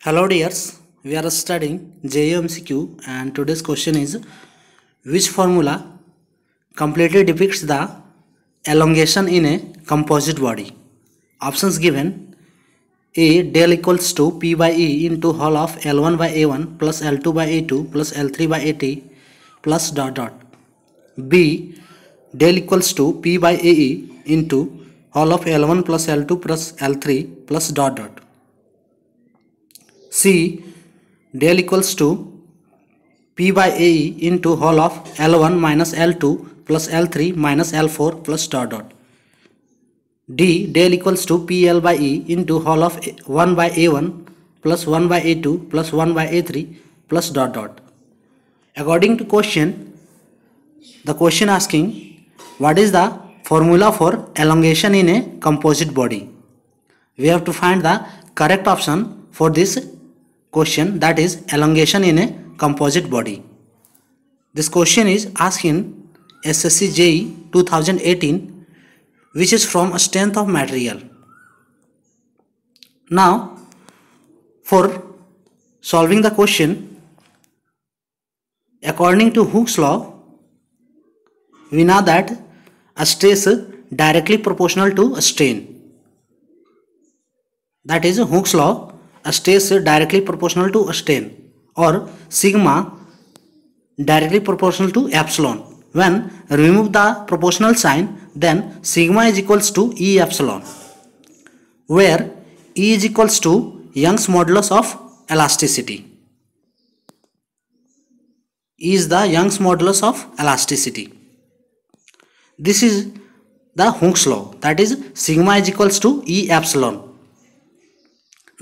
Hello dears, we are studying JEE MCQ and today's question is which formula completely depicts the elongation in a composite body? Options given: A. Del equals to P by E into whole of L1 by A1 plus L2 by A2 plus L3 by AT plus dot dot. B. Del equals to P by AE into whole of L1 plus L2 plus L3 plus dot dot. C. Del equals to P by AE into whole of L1 minus L2 plus L3 minus L4 plus dot dot. D. Del equals to PL by E into whole of 1 by A1 plus 1 by A2 plus 1 by A3 plus dot dot. According to question, the question asking what is the formula for elongation in a composite body? We have to find the correct option for this question, that is elongation in a composite body. This question is asked in SSC JEE 2018, which is from strength of material. Now, for solving the question, according to Hooke's law, we know that a stress directly proportional to a strain. That is Hooke's law, a stress directly proportional to a strain, or sigma directly proportional to epsilon. When remove the proportional sign, then sigma is equals to E epsilon, where E is equals to Young's modulus of elasticity. E is the Young's modulus of elasticity. This is the Hooke's law, that is sigma is equals to E epsilon.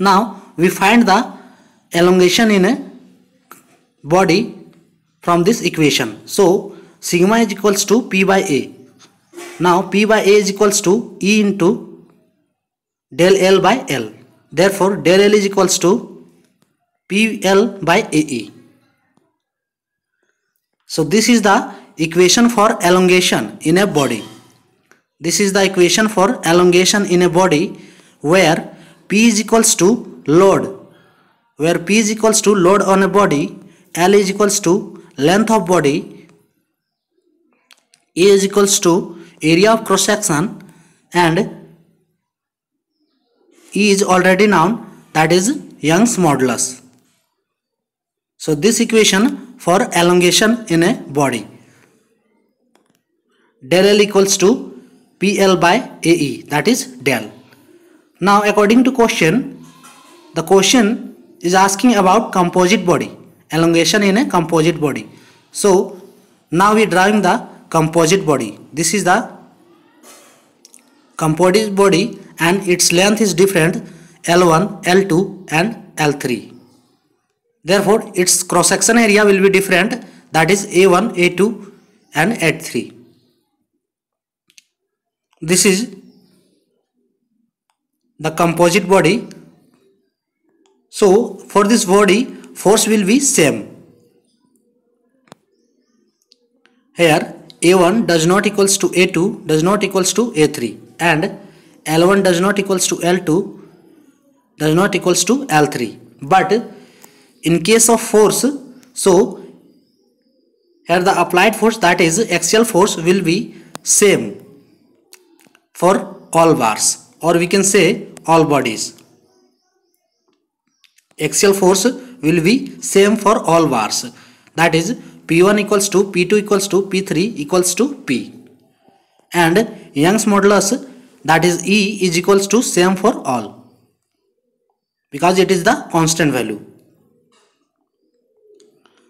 Now we find the elongation in a body from this equation. So sigma is equals to P by A. Now P by A is equals to E into del L by L. Therefore del L is equals to PL by AE. So this is the equation for elongation in a body. This is the equation for elongation in a body where P is equals to load, where P is equals to load on a body, L is equals to length of body, A is equals to area of cross section, and E is already known, that is Young's modulus. So this equation for elongation in a body. Del L equals to PL by AE, that is del. Now according to question, the question is asking about composite body, elongation in a composite body. So now we are drawing the composite body. This is the composite body and its length is different, L1, L2 and L3. Therefore its cross section area will be different, that is A1, A2 and A3. This is the composite body. So for this body, force will be same. Here A1 does not equals to A2, does not equals to A3, and L1 does not equals to L2, does not equals to L3. But in case of force, so here the applied force, that is axial force, will be same for all bars, or we can say all bodies. Axial force will be same for all bars, that is P1 equals to P2 equals to P3 equals to P, and Young's modulus, that is E, is equals to same for all because it is the constant value.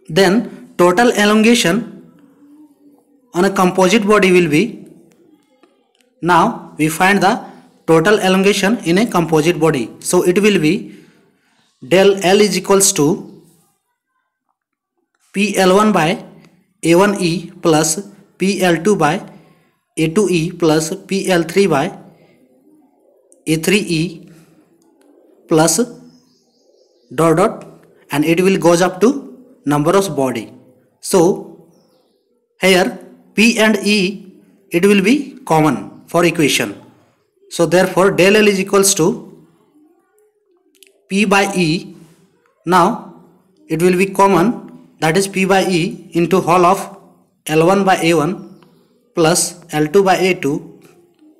Then total elongation on a composite body will be, now we find the total elongation in a composite body. So it will be del L is equals to PL1 by A1E plus PL2 by A2E plus PL3 by A3E plus dot dot, and it will goes up to number of body. So here P and E, it will be common for equation. So therefore del L is equals to P by E Now it will be common, that is P by E into whole of L1 by A1 plus L2 by A2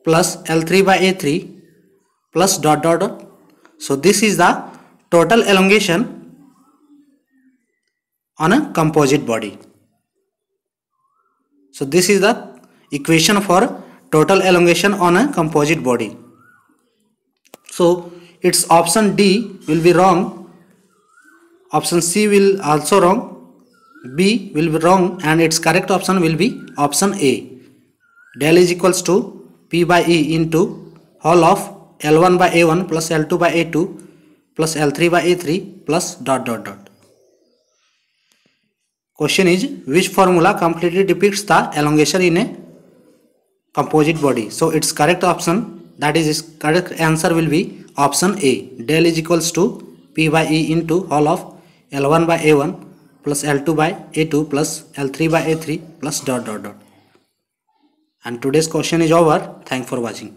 plus L3 by A3 plus dot dot dot. So this is the total elongation on a composite body. So this is the equation for total elongation on a composite body. So its option D will be wrong, option C will also wrong, B will be wrong, and its correct option will be option A. Del is equals to P by E into whole of L1 by A1 plus L2 by A2 plus L3 by A3 plus dot dot dot. Question is, which formula completely depicts the elongation in a composite body? So its correct option, that is its correct answer will be option A. Del is equals to P by E into whole of L1 by A1 plus L2 by A2 plus L3 by A3 plus dot dot dot. And today's question is over. Thanks for watching.